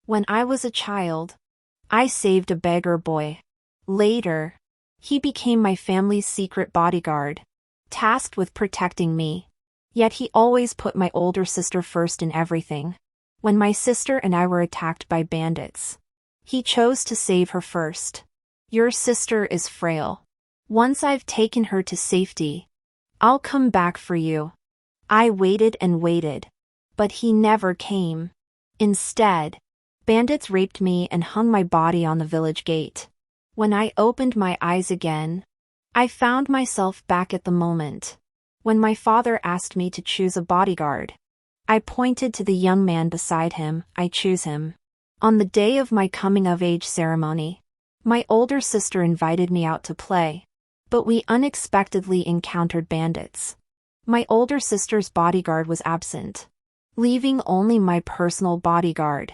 When I was a child, I saved a beggar boy. Later, he became my family's secret bodyguard, tasked with protecting me. Yet he always put my older sister first in everything. When my sister and I were attacked by bandits, he chose to save her first. Your sister is frail. Once I've taken her to safety, I'll come back for you. I waited and waited, but he never came. Instead, bandits raped me and hung my body on the village gate. When I opened my eyes again, I found myself back at the moment. When my father asked me to choose a bodyguard, I pointed to the young man beside him. I choose him. On the day of my coming-of-age ceremony, my older sister invited me out to play, but we unexpectedly encountered bandits. My older sister's bodyguard was absent, leaving only my personal bodyguard.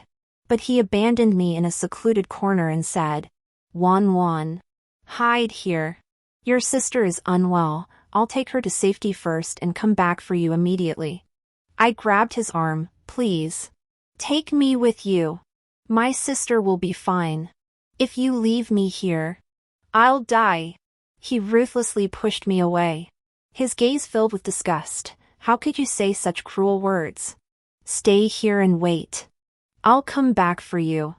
But he abandoned me in a secluded corner and said, "Wan, hide here. Your sister is unwell. I'll take her to safety first and come back for you immediately." I grabbed his arm. "Please, take me with you. My sister will be fine. If you leave me here, I'll die." He ruthlessly pushed me away, his gaze filled with disgust. "How could you say such cruel words? Stay here and wait. I'll come back for you."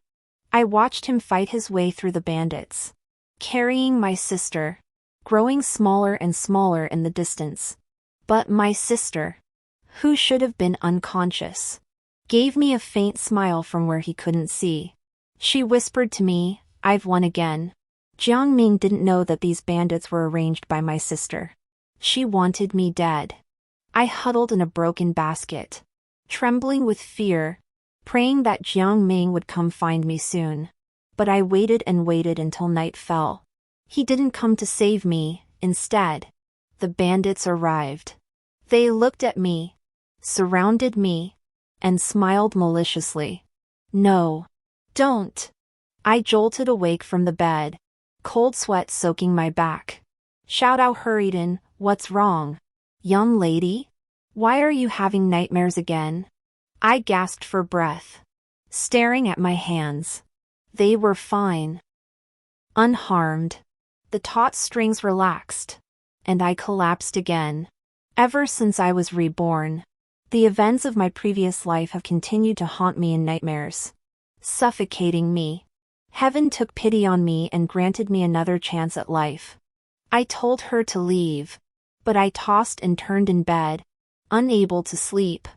I watched him fight his way through the bandits, carrying my sister, growing smaller and smaller in the distance. But my sister, who should have been unconscious, gave me a faint smile from where he couldn't see. She whispered to me, "I've won again." Jiangming didn't know that these bandits were arranged by my sister. She wanted me dead. I huddled in a broken basket, trembling with fear, praying that Jiangming would come find me soon. But I waited and waited until night fell. He didn't come to save me. Instead, the bandits arrived. They looked at me, surrounded me, and smiled maliciously. "No. Don't." I jolted awake from the bed, cold sweat soaking my back. Xiao Dao hurried in. "What's wrong? Young lady? Why are you having nightmares again?" I gasped for breath, staring at my hands. They were fine. Unharmed. The taut strings relaxed, and I collapsed again. Ever since I was reborn, the events of my previous life have continued to haunt me in nightmares, suffocating me. Heaven took pity on me and granted me another chance at life. I told her to leave, but I tossed and turned in bed, unable to sleep.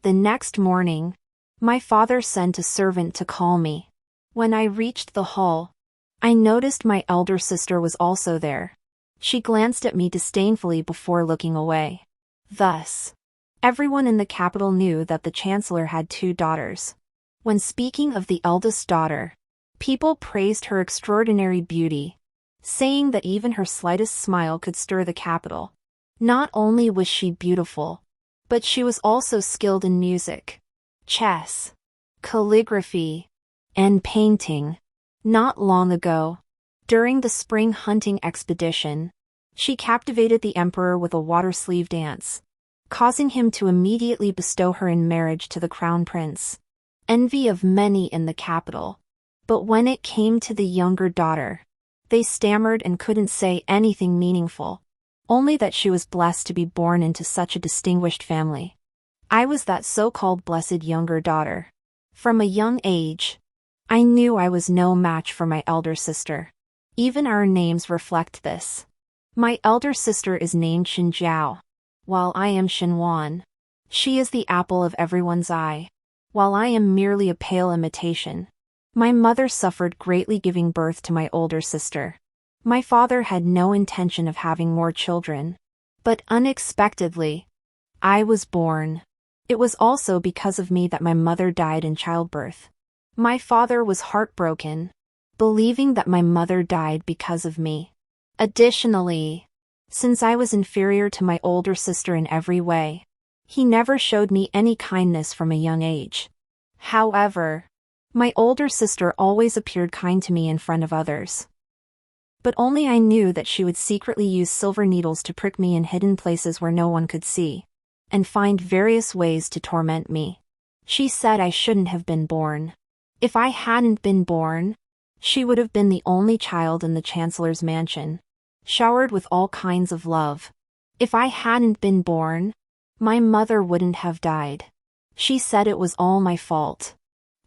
The next morning, my father sent a servant to call me. When I reached the hall, I noticed my elder sister was also there. She glanced at me disdainfully before looking away. Thus, everyone in the capital knew that the chancellor had 2 daughters. When speaking of the eldest daughter, people praised her extraordinary beauty, saying that even her slightest smile could stir the capital. Not only was she beautiful, but she was also skilled in music, chess, calligraphy, and painting. Not long ago, during the spring hunting expedition, she captivated the emperor with a water sleeve dance, causing him to immediately bestow her in marriage to the crown prince, envy of many in the capital. But when it came to the younger daughter, they stammered and couldn't say anything meaningful, only that she was blessed to be born into such a distinguished family. I was that so-called blessed younger daughter. From a young age, I knew I was no match for my elder sister. Even our names reflect this. My elder sister is named Xinjiao, while I am Xinwan. She is the apple of everyone's eye, while I am merely a pale imitation. My mother suffered greatly giving birth to my older sister. My father had no intention of having more children. But unexpectedly, I was born. It was also because of me that my mother died in childbirth. My father was heartbroken, believing that my mother died because of me. Additionally, since I was inferior to my older sister in every way, he never showed me any kindness from a young age. However, my older sister always appeared kind to me in front of others. But only I knew that she would secretly use silver needles to prick me in hidden places where no one could see, and find various ways to torment me. She said I shouldn't have been born. If I hadn't been born, she would have been the only child in the Chancellor's mansion, showered with all kinds of love. If I hadn't been born, my mother wouldn't have died. She said it was all my fault.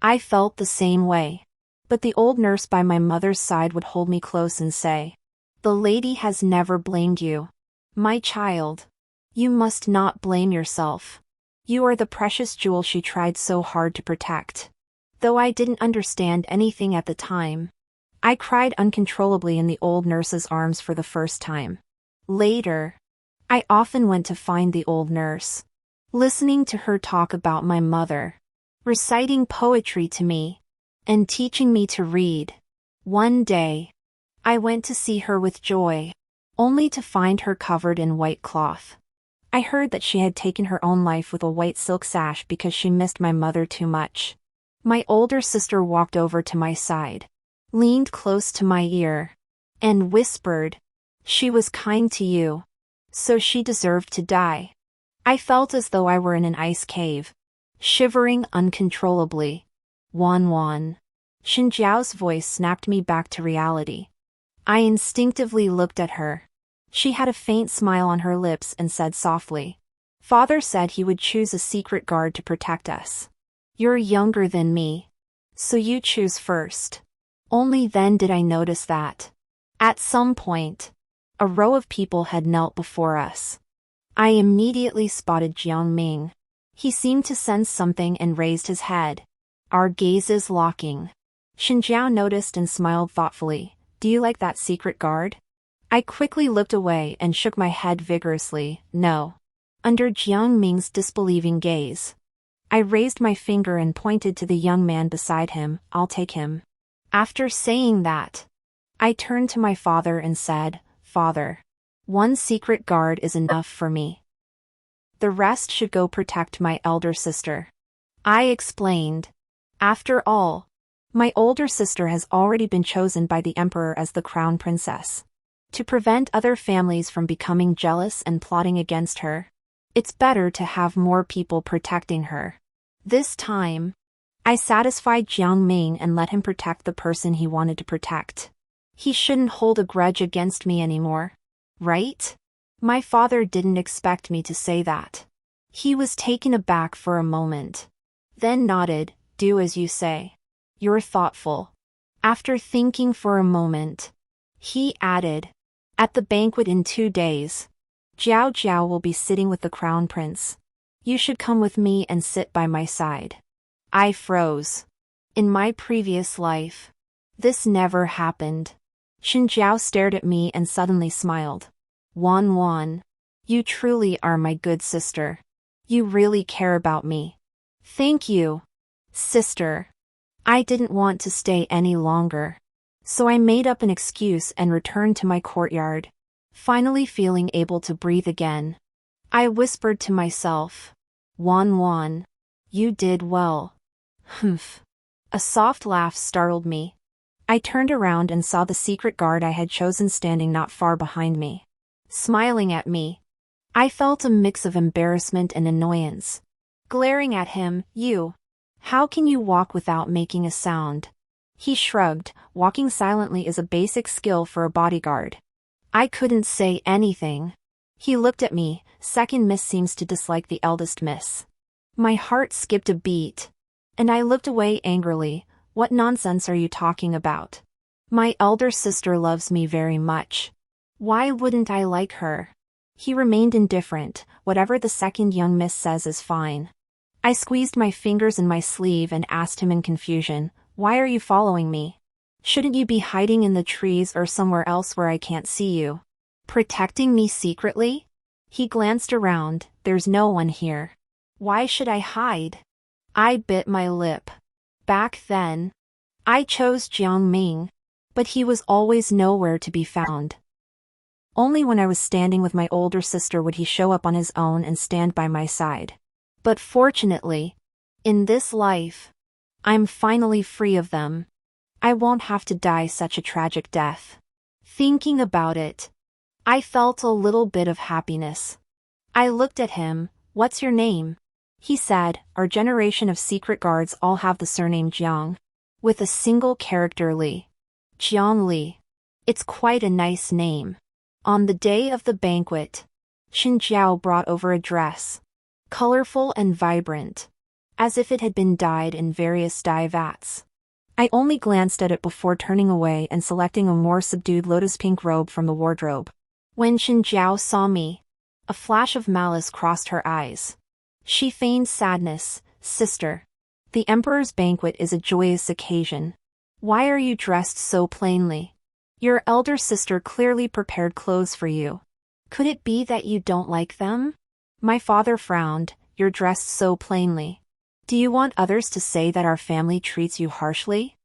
I felt the same way. But the old nurse by my mother's side would hold me close and say, "The lady has never blamed you. My child. You must not blame yourself. You are the precious jewel she tried so hard to protect." Though I didn't understand anything at the time, I cried uncontrollably in the old nurse's arms for the first time. Later, I often went to find the old nurse, listening to her talk about my mother, reciting poetry to me, and teaching me to read. One day, I went to see her with joy, only to find her covered in white cloth. I heard that she had taken her own life with a white silk sash because she missed my mother too much. My older sister walked over to my side, leaned close to my ear, and whispered, "She was kind to you, so she deserved to die." I felt as though I were in an ice cave, shivering uncontrollably. Wan. Xinjiao's voice snapped me back to reality. I instinctively looked at her. She had a faint smile on her lips and said softly, "Father said he would choose a secret guard to protect us. You're younger than me, so you choose first." Only then did I notice that, at some point, a row of people had knelt before us. I immediately spotted Jiang Ming. He seemed to sense something and raised his head, our gazes locking. Xinjiao noticed and smiled thoughtfully. "Do you like that secret guard?" I quickly looked away and shook my head vigorously. No. Under Jiang Ming's disbelieving gaze, I raised my finger and pointed to the young man beside him. "I'll take him." After saying that, I turned to my father and said, "Father, one secret guard is enough for me. The rest should go protect my elder sister." I explained. After all, my older sister has already been chosen by the emperor as the crown princess. To prevent other families from becoming jealous and plotting against her, it's better to have more people protecting her. This time, I satisfied Jiang Ming and let him protect the person he wanted to protect. He shouldn't hold a grudge against me anymore, right? My father didn't expect me to say that. He was taken aback for a moment, then nodded. "Do as you say. You're thoughtful." After thinking for a moment, he added, "At the banquet in 2 days, Jiao Jiao will be sitting with the crown prince. You should come with me and sit by my side." I froze. In my previous life, this never happened. Xinjiao stared at me and suddenly smiled. Wan, you truly are my good sister. You really care about me." "Thank you, sister." I didn't want to stay any longer, so I made up an excuse and returned to my courtyard, finally feeling able to breathe again. I whispered to myself, Wan, you did well." Humph. A soft laugh startled me. I turned around and saw the secret guard I had chosen standing not far behind me, smiling at me. I felt a mix of embarrassment and annoyance. Glaring at him, how can you walk without making a sound?" He shrugged. "Walking silently is a basic skill for a bodyguard." I couldn't say anything. He looked at me. "Second miss seems to dislike the eldest miss." My heart skipped a beat, and I looked away angrily. "What nonsense are you talking about? My elder sister loves me very much. Why wouldn't I like her?" He remained indifferent. "Whatever the second young miss says is fine." I squeezed my fingers in my sleeve and asked him in confusion, "Why are you following me? Shouldn't you be hiding in the trees or somewhere else where I can't see you? Protecting me secretly?" He glanced around. "There's no one here. Why should I hide?" I bit my lip. Back then, I chose Jiang Ming, but he was always nowhere to be found. Only when I was standing with my older sister would he show up on his own and stand by my side. But fortunately, in this life, I'm finally free of them. I won't have to die such a tragic death. Thinking about it, I felt a little bit of happiness. I looked at him. "What's your name?" He said, "Our generation of secret guards all have the surname Jiang. with a single character Li. Jiang Li. It's quite a nice name. On the day of the banquet, Xin Jiao brought over a dress, colorful and vibrant, as if it had been dyed in various dye vats. I only glanced at it before turning away and selecting a more subdued lotus pink robe from the wardrobe. When Xin Jiao saw me, a flash of malice crossed her eyes. She feigned sadness. Sister, the emperor's banquet is a joyous occasion. Why are you dressed so plainly? Your elder sister clearly prepared clothes for you. Could it be that you don't like them? My father frowned. You're dressed so plainly. Do you want others to say that our family treats you harshly?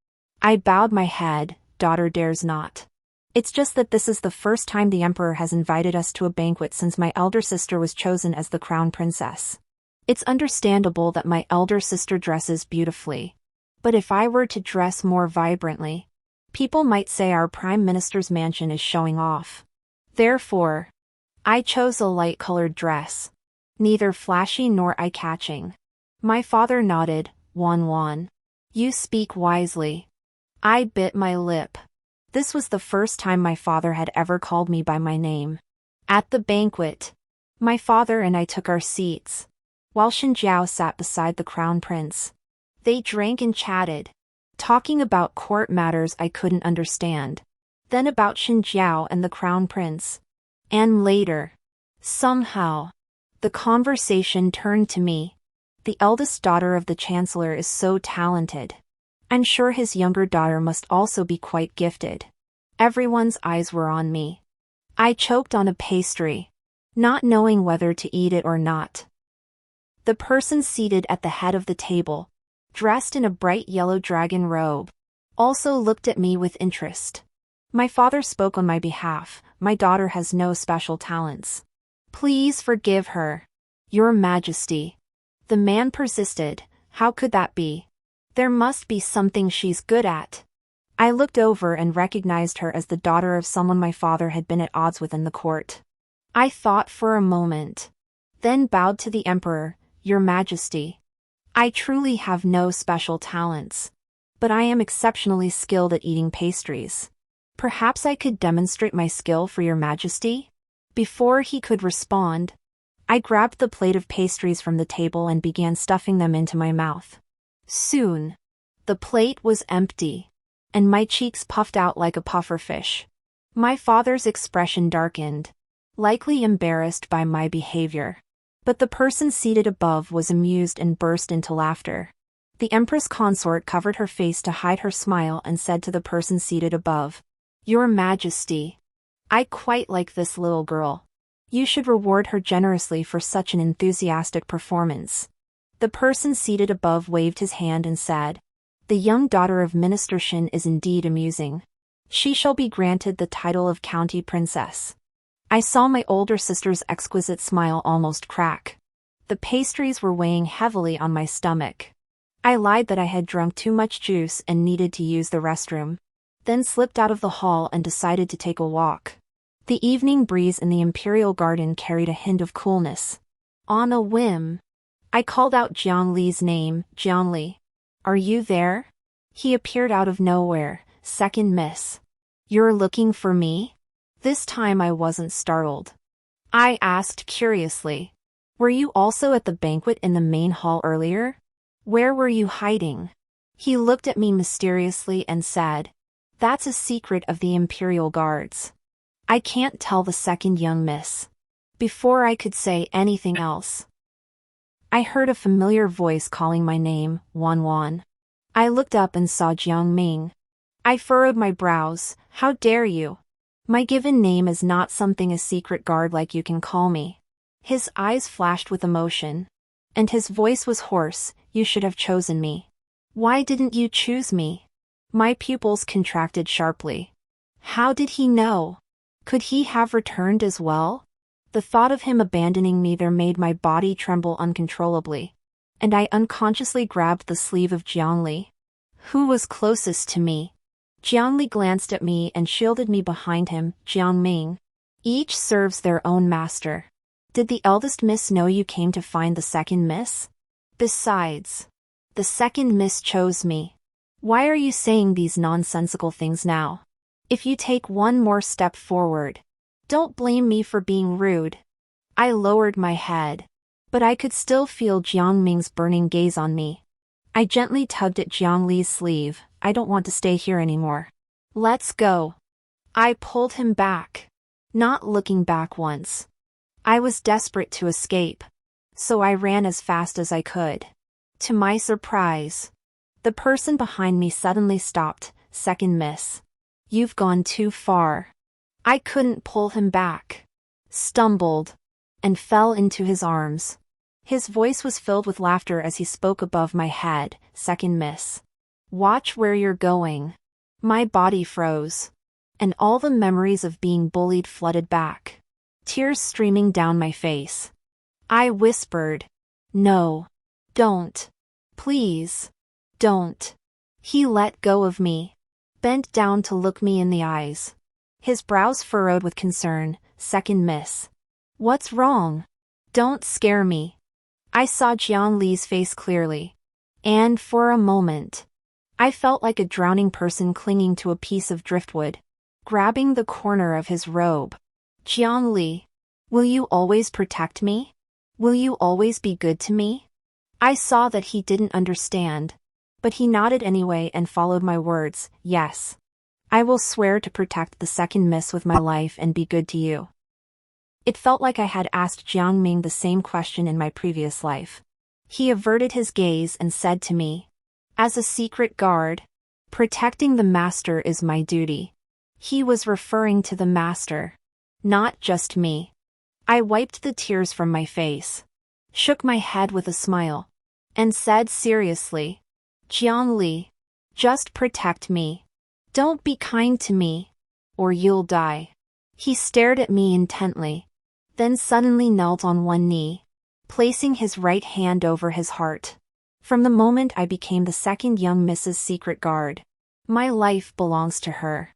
I bowed my head. Daughter dares not. It's just that this is the first time the emperor has invited us to a banquet since my elder sister was chosen as the crown princess. It's understandable that my elder sister dresses beautifully. But if I were to dress more vibrantly, people might say our prime minister's mansion is showing off. Therefore, I chose a light-colored dress. Neither flashy nor eye-catching. My father nodded. Wan. You speak wisely. I bit my lip. This was the first time my father had ever called me by my name. At the banquet, my father and I took our seats, while Xin Jiao sat beside the crown prince. They drank and chatted, talking about court matters I couldn't understand, then about Xin Jiao and the crown prince. And later, somehow, the conversation turned to me. The eldest daughter of the chancellor is so talented. I'm sure his younger daughter must also be quite gifted. Everyone's eyes were on me. I choked on a pastry, not knowing whether to eat it or not. The person seated at the head of the table, dressed in a bright yellow dragon robe, also looked at me with interest. My father spoke on my behalf. My daughter has no special talents. Please forgive her, Your Majesty. The man persisted. How could that be? There must be something she's good at. I looked over and recognized her as the daughter of someone my father had been at odds with in the court. I thought for a moment, then bowed to the emperor. Your Majesty, I truly have no special talents, but I am exceptionally skilled at eating pastries. Perhaps I could demonstrate my skill for Your Majesty? Before he could respond, I grabbed the plate of pastries from the table and began stuffing them into my mouth. Soon, the plate was empty, and my cheeks puffed out like a pufferfish. My father's expression darkened, likely embarrassed by my behavior. But the person seated above was amused and burst into laughter. The empress consort covered her face to hide her smile and said to the person seated above, Your Majesty, I quite like this little girl. You should reward her generously for such an enthusiastic performance. The person seated above waved his hand and said, The young daughter of Minister Shin is indeed amusing. She shall be granted the title of county princess. I saw my older sister's exquisite smile almost crack. The pastries were weighing heavily on my stomach. I lied that I had drunk too much juice and needed to use the restroom, then slipped out of the hall and decided to take a walk. The evening breeze in the imperial garden carried a hint of coolness. On a whim, I called out Jiang Li's name. Jiang Li, are you there? He appeared out of nowhere. Second miss. You're looking for me? This time I wasn't startled. I asked curiously, Were you also at the banquet in the main hall earlier? Where were you hiding? He looked at me mysteriously and said, That's a secret of the imperial guards. I can't tell the second young miss. Before I could say anything else, I heard a familiar voice calling my name, Wan. I looked up and saw Jiang Ming. I furrowed my brows. How dare you? My given name is not something a secret guard like you can call me. His eyes flashed with emotion, and his voice was hoarse. You should have chosen me. Why didn't you choose me? My pupils contracted sharply. How did he know? Could he have returned as well? The thought of him abandoning me there made my body tremble uncontrollably, and I unconsciously grabbed the sleeve of Jiang Li. Who was closest to me? Jiang Li glanced at me and shielded me behind him. Jiang Ming. Each serves their own master. Did the eldest miss know you came to find the second miss? Besides, the second miss chose me. Why are you saying these nonsensical things now? If you take one more step forward, don't blame me for being rude. I lowered my head, but I could still feel Jiang Ming's burning gaze on me. I gently tugged at Jiang Li's sleeve. I don't want to stay here anymore. Let's go. I pulled him back, not looking back once. I was desperate to escape, so I ran as fast as I could. To my surprise, the person behind me suddenly stopped. Second miss. You've gone too far. I couldn't pull him back, stumbled, and fell into his arms. His voice was filled with laughter as he spoke above my head. Second miss. Watch where you're going. My body froze, and all the memories of being bullied flooded back, tears streaming down my face. I whispered, "No. Don't. Please. Don't." He let go of me, bent down to look me in the eyes. His brows furrowed with concern. Second miss. What's wrong? Don't scare me. I saw Jiang Li's face clearly, and for a moment, I felt like a drowning person clinging to a piece of driftwood, grabbing the corner of his robe. Jiang Li, will you always protect me? Will you always be good to me? I saw that he didn't understand, but he nodded anyway and followed my words. Yes. I will swear to protect the second miss with my life and be good to you. It felt like I had asked Jiang Ming the same question in my previous life. He averted his gaze and said to me, "As a secret guard, protecting the master is my duty." He was referring to the master, not just me. I wiped the tears from my face, shook my head with a smile, and said seriously, "Jiang Li, just protect me. Don't be kind to me, or you'll die." He stared at me intently, then suddenly knelt on one knee, placing his right hand over his heart. From the moment I became the second young Mrs. Secret Guard, my life belongs to her.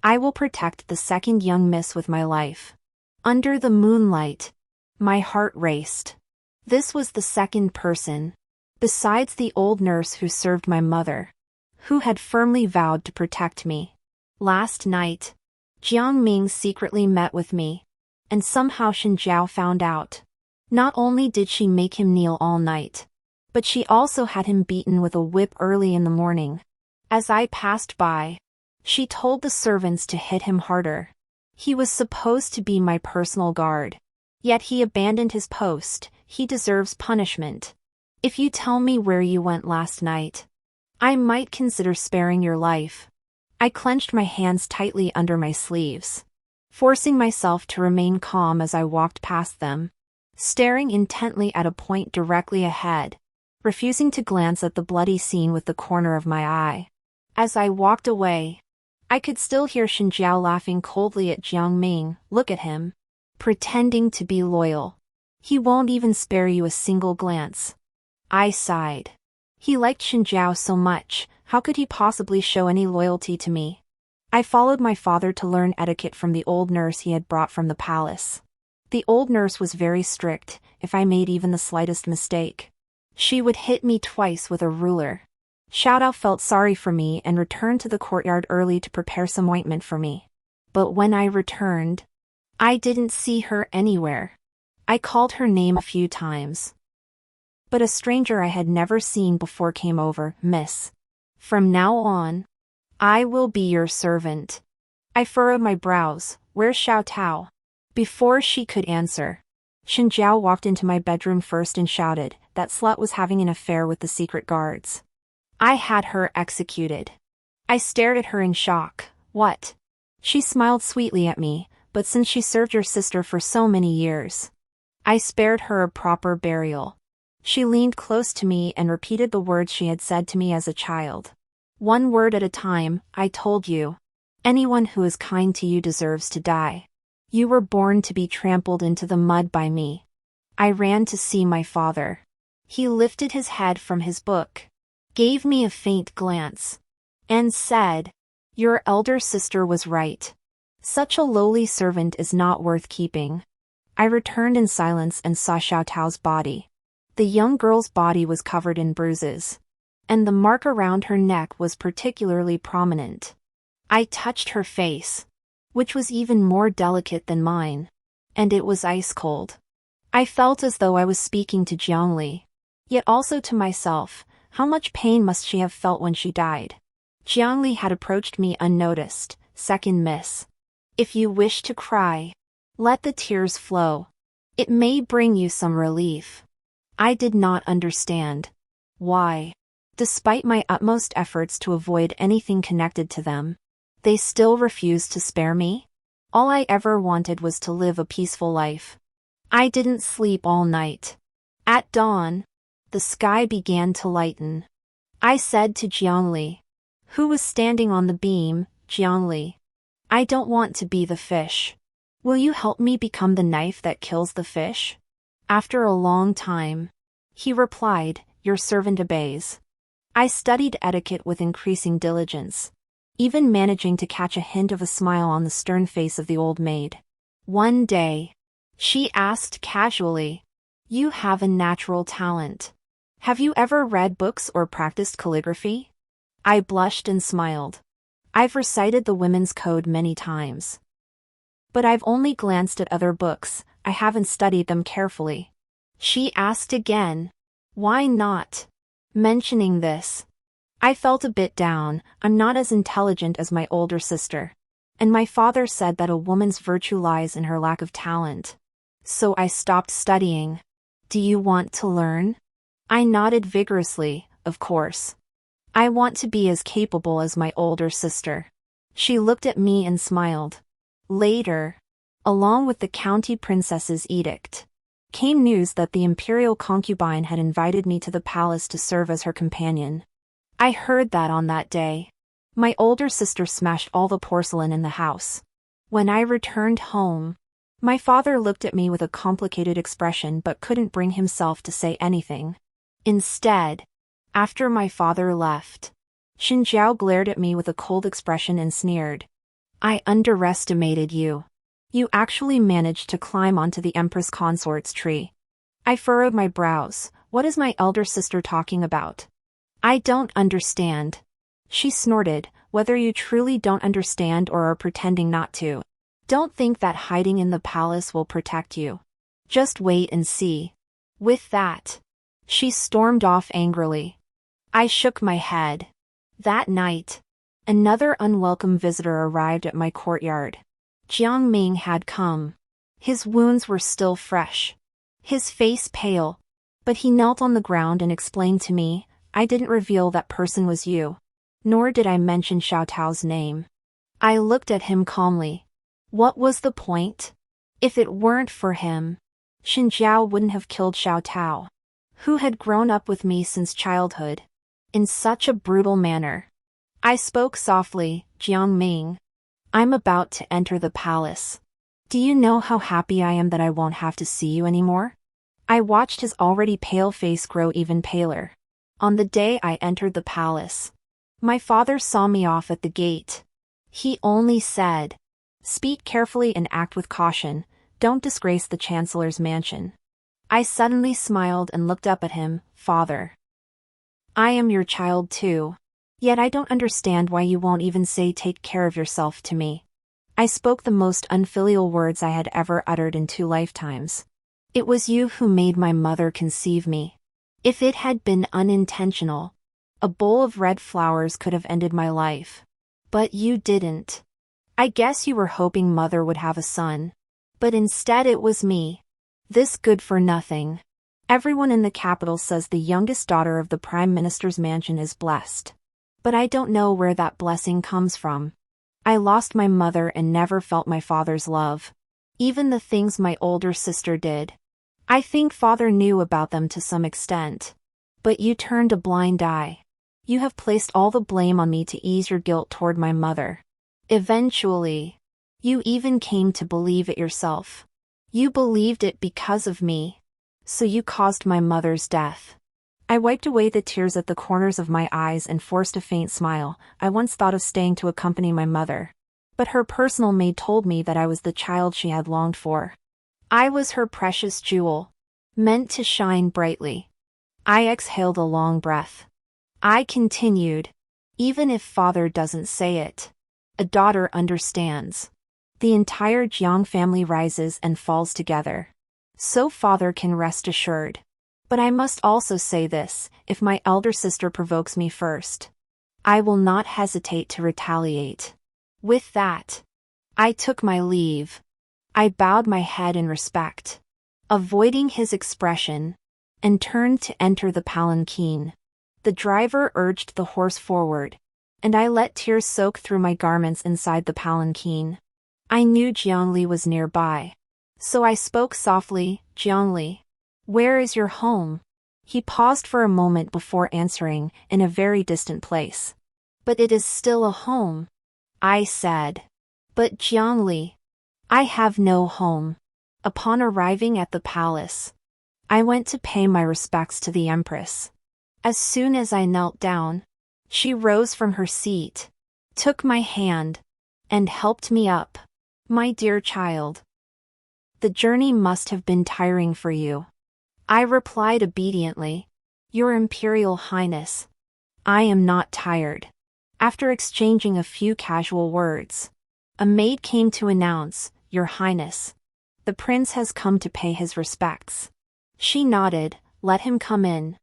I will protect the second young miss with my life. Under the moonlight, my heart raced. This was the second person, besides the old nurse who served my mother, who had firmly vowed to protect me. Last night, Jiang Ming secretly met with me, and somehow Shen Jiao found out. Not only did she make him kneel all night, but she also had him beaten with a whip early in the morning. As I passed by, she told the servants to hit him harder. He was supposed to be my personal guard, yet he abandoned his post. He deserves punishment. If you tell me where you went last night, I might consider sparing your life. I clenched my hands tightly under my sleeves, forcing myself to remain calm as I walked past them, staring intently at a point directly ahead, refusing to glance at the bloody scene with the corner of my eye. As I walked away, I could still hear Shen Jiao laughing coldly at Jiang Ming. Look at him, pretending to be loyal. He won't even spare you a single glance. I sighed. He liked Shen Jiao so much, how could he possibly show any loyalty to me? I followed my father to learn etiquette from the old nurse he had brought from the palace. The old nurse was very strict. If I made even the slightest mistake, she would hit me twice with a ruler. Xiaodao felt sorry for me and returned to the courtyard early to prepare some ointment for me. But when I returned, I didn't see her anywhere. I called her name a few times, but a stranger I had never seen before came over. "Miss, from now on, I will be your servant." I furrowed my brows. "Where's Xiao Tao?" Before she could answer, Shen Jiao walked into my bedroom first and shouted, "That slut was having an affair with the secret guards. I had her executed." I stared at her in shock. "What?" She smiled sweetly at me. "But since she served your sister for so many years, I spared her a proper burial." She leaned close to me and repeated the words she had said to me as a child. "One word at a time, I told you. Anyone who is kind to you deserves to die. You were born to be trampled into the mud by me." I ran to see my father. He lifted his head from his book, gave me a faint glance, and said, "Your elder sister was right. Such a lowly servant is not worth keeping." I returned in silence and saw Xiao Tao's body. The young girl's body was covered in bruises. and the mark around her neck was particularly prominent. I touched her face, which was even more delicate than mine, and it was ice cold. I felt as though I was speaking to Jiangli, yet also to myself. How much pain must she have felt when she died? Jiangli had approached me unnoticed. Second miss. If you wish to cry, let the tears flow. It may bring you some relief. I did not understand. Why? Despite my utmost efforts to avoid anything connected to them, they still refused to spare me? All I ever wanted was to live a peaceful life. I didn't sleep all night. At dawn, the sky began to lighten. I said to Jiangli, who was standing on the beam, Jiangli, I don't want to be the fish. Will you help me become the knife that kills the fish? After a long time, he replied, your servant obeys. I studied etiquette with increasing diligence, even managing to catch a hint of a smile on the stern face of the old maid. One day, she asked casually, you have a natural talent. Have you ever read books or practiced calligraphy? I blushed and smiled. I've recited the Women's Code many times. But I've only glanced at other books, I haven't studied them carefully. She asked again. Why not? Mentioning this, I felt a bit down. I'm not as intelligent as my older sister. And my father said that a woman's virtue lies in her lack of talent. So I stopped studying. Do you want to learn? I nodded vigorously, of course. I want to be as capable as my older sister. She looked at me and smiled. Later, along with the county princess's edict, came news that the imperial concubine had invited me to the palace to serve as her companion. I heard that on that day, my older sister smashed all the porcelain in the house. When I returned home, my father looked at me with a complicated expression but couldn't bring himself to say anything. Instead, after my father left, Xinjiao glared at me with a cold expression and sneered. I underestimated you. You actually managed to climb onto the Empress Consort's tree. I furrowed my brows. What is my elder sister talking about? I don't understand. She snorted. Whether you truly don't understand or are pretending not to, don't think that hiding in the palace will protect you. Just wait and see. With that, she stormed off angrily. I shook my head. That night, another unwelcome visitor arrived at my courtyard. Jiang Ming had come. His wounds were still fresh, his face pale, but he knelt on the ground and explained to me, I didn't reveal that person was you. Nor did I mention Xiao Tao's name. I looked at him calmly. What was the point? If it weren't for him, Xinjiao wouldn't have killed Xiao Tao, who had grown up with me since childhood, in such a brutal manner. I spoke softly, Jiang Ming. I'm about to enter the palace. Do you know how happy I am that I won't have to see you anymore? I watched his already pale face grow even paler. On the day I entered the palace, my father saw me off at the gate. He only said, speak carefully and act with caution, don't disgrace the Chancellor's mansion. I suddenly smiled and looked up at him. Father, I am your child too. Yet I don't understand why you won't even say take care of yourself to me. I spoke the most unfilial words I had ever uttered in 2 lifetimes. It was you who made my mother conceive me. If it had been unintentional, a bowl of red flowers could have ended my life. But you didn't. I guess you were hoping mother would have a son. But instead it was me. This good-for-nothing. Everyone in the capital says the youngest daughter of the Prime Minister's mansion is blessed. But I don't know where that blessing comes from. I lost my mother and never felt my father's love. Even the things my older sister did. I think father knew about them to some extent. But you turned a blind eye. You have placed all the blame on me to ease your guilt toward my mother. Eventually, you even came to believe it yourself. You believed it because of me. So you caused my mother's death. I wiped away the tears at the corners of my eyes and forced a faint smile. I once thought of staying to accompany my mother. But her personal maid told me that I was the child she had longed for. I was her precious jewel, meant to shine brightly. I exhaled a long breath. I continued. Even if father doesn't say it, a daughter understands. The entire Jiang family rises and falls together. So father can rest assured. But I must also say this, if my elder sister provokes me first, I will not hesitate to retaliate. With that, I took my leave. I bowed my head in respect, avoiding his expression, and turned to enter the palanquin. The driver urged the horse forward, and I let tears soak through my garments inside the palanquin. I knew Jiangli was nearby, so I spoke softly, Jiangli, where is your home? He paused for a moment before answering, in a very distant place. But it is still a home, I said. But Jiangli, I have no home. Upon arriving at the palace, I went to pay my respects to the empress. As soon as I knelt down, she rose from her seat, took my hand, and helped me up. My dear child, the journey must have been tiring for you. I replied obediently. Your Imperial Highness, I am not tired. After exchanging a few casual words, a maid came to announce, Your Highness, the prince has come to pay his respects. She nodded, let him come in.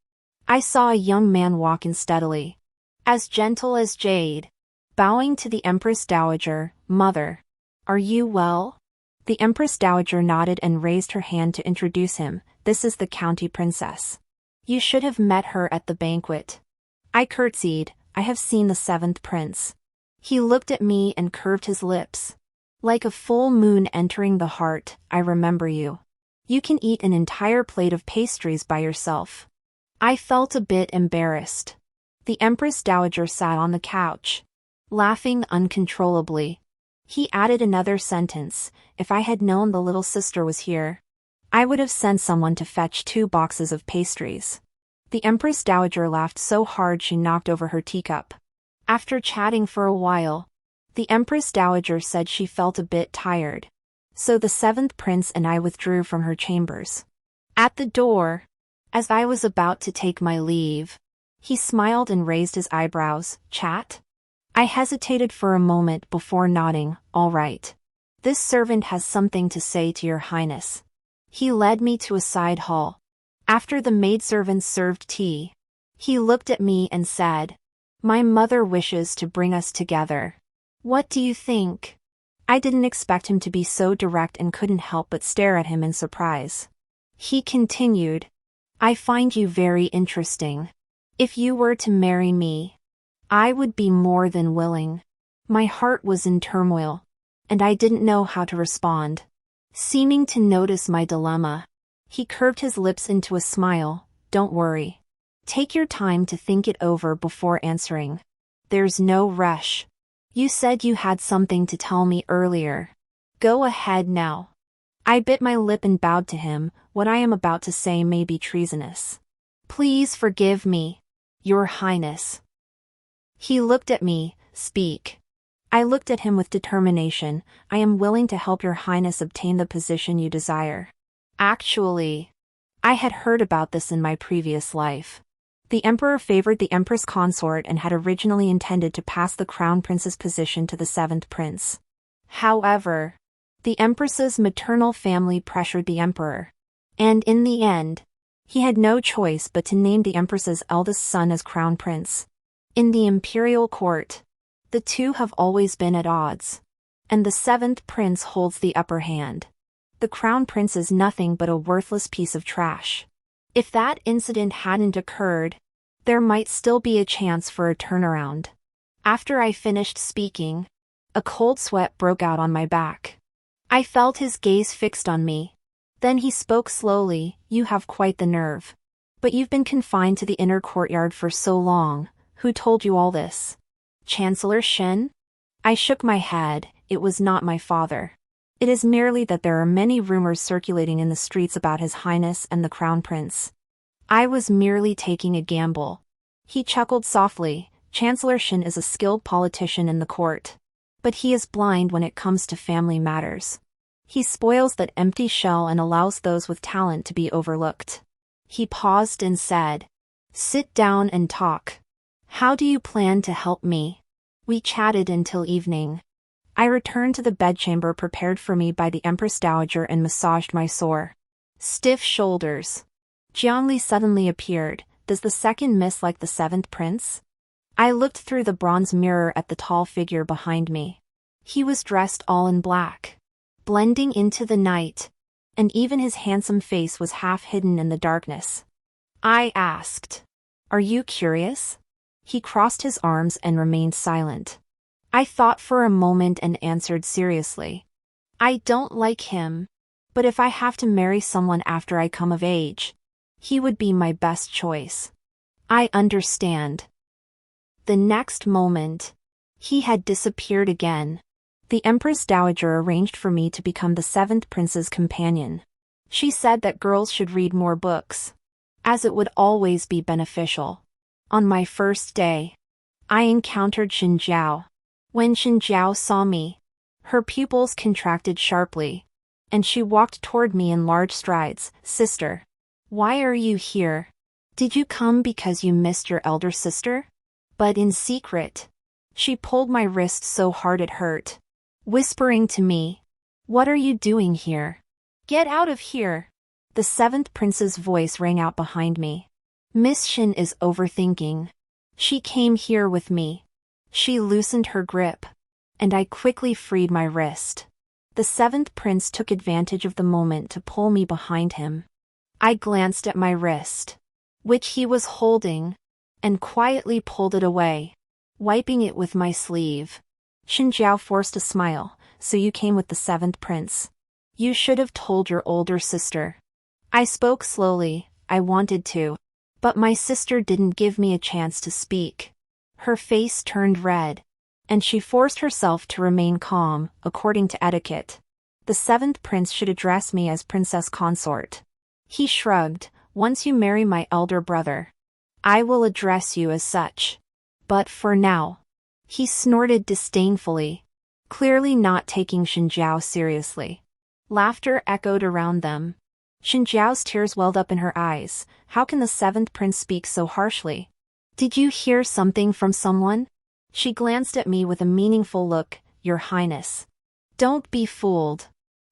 I saw a young man walk in steadily, as gentle as jade, bowing to the Empress Dowager, Mother. Are you well? The Empress Dowager nodded and raised her hand to introduce him. This is the County Princess. You should have met her at the banquet. I curtsied. I have seen the 7th prince. He looked at me and curved his lips. Like a full moon entering the heart, I remember you. You can eat an entire plate of pastries by yourself. I felt a bit embarrassed. The Empress Dowager sat on the couch, laughing uncontrollably. He added another sentence, if I had known the little sister was here, I would have sent someone to fetch 2 boxes of pastries. The Empress Dowager laughed so hard she knocked over her teacup. After chatting for a while, the Empress Dowager said she felt a bit tired. So the 7th prince and I withdrew from her chambers. At the door, as I was about to take my leave, he smiled and raised his eyebrows. Chat? I hesitated for a moment before nodding. All right. This servant has something to say to your highness. He led me to a side hall. After the maidservants served tea, he looked at me and said, My mother wishes to bring us together. What do you think? I didn't expect him to be so direct and couldn't help but stare at him in surprise. He continued, I find you very interesting. If you were to marry me, I would be more than willing. My heart was in turmoil, and I didn't know how to respond. Seeming to notice my dilemma, he curved his lips into a smile. Don't worry. Take your time to think it over before answering. There's no rush. You said you had something to tell me earlier. Go ahead now. I bit my lip and bowed to him. What I am about to say may be treasonous. Please forgive me, Your Highness. He looked at me. Speak. I looked at him with determination. I am willing to help Your Highness obtain the position you desire. Actually, I had heard about this in my previous life. The emperor favored the empress consort and had originally intended to pass the crown prince's position to the 7th prince. However, the empress's maternal family pressured the emperor, and in the end, he had no choice but to name the empress's eldest son as crown prince. In the imperial court, the two have always been at odds, and the 7th prince holds the upper hand. The crown prince is nothing but a worthless piece of trash. If that incident hadn't occurred, there might still be a chance for a turnaround. After I finished speaking, a cold sweat broke out on my back. I felt his gaze fixed on me. Then he spoke slowly, You have quite the nerve. But you've been confined to the inner courtyard for so long. Who told you all this? Chancellor Shen? I shook my head. It was not my father. It is merely that there are many rumors circulating in the streets about His Highness and the Crown Prince. I was merely taking a gamble. He chuckled softly. Chancellor Shen is a skilled politician in the court. But he is blind when it comes to family matters. He spoils that empty shell and allows those with talent to be overlooked. He paused and said, Sit down and talk. How do you plan to help me? We chatted until evening. I returned to the bedchamber prepared for me by the Empress Dowager and massaged my sore, stiff shoulders. Jiangli suddenly appeared. Does the second miss like the seventh prince? I looked through the bronze mirror at the tall figure behind me. He was dressed all in black, blending into the night, and even his handsome face was half hidden in the darkness. I asked, "Are you curious?" He crossed his arms and remained silent. I thought for a moment and answered seriously. I don't like him, but if I have to marry someone after I come of age, he would be my best choice. I understand. The next moment, he had disappeared again. The Empress Dowager arranged for me to become the seventh prince's companion. She said that girls should read more books, as it would always be beneficial. On my first day, I encountered Xinjiao. When Xinjiao saw me, her pupils contracted sharply, and she walked toward me in large strides. Sister, why are you here? Did you come because you missed your elder sister? But in secret, she pulled my wrist so hard it hurt, whispering to me, "What are you doing here? Get out of here!" The seventh prince's voice rang out behind me. Miss Xin is overthinking. She came here with me. She loosened her grip, and I quickly freed my wrist. The seventh prince took advantage of the moment to pull me behind him. I glanced at my wrist, which he was holding, and quietly pulled it away, wiping it with my sleeve. Xinjiao forced a smile. So you came with the seventh prince. You should have told your older sister. I spoke slowly. I wanted to, but my sister didn't give me a chance to speak. Her face turned red, and she forced herself to remain calm. According to etiquette, the seventh prince should address me as princess consort. He shrugged. Once you marry my elder brother, I will address you as such. But for now, he snorted disdainfully, clearly not taking Xinjiao seriously. Laughter echoed around them. Xinjiao's tears welled up in her eyes. How can the seventh prince speak so harshly? Did you hear something from someone? She glanced at me with a meaningful look. Your Highness. Don't be fooled.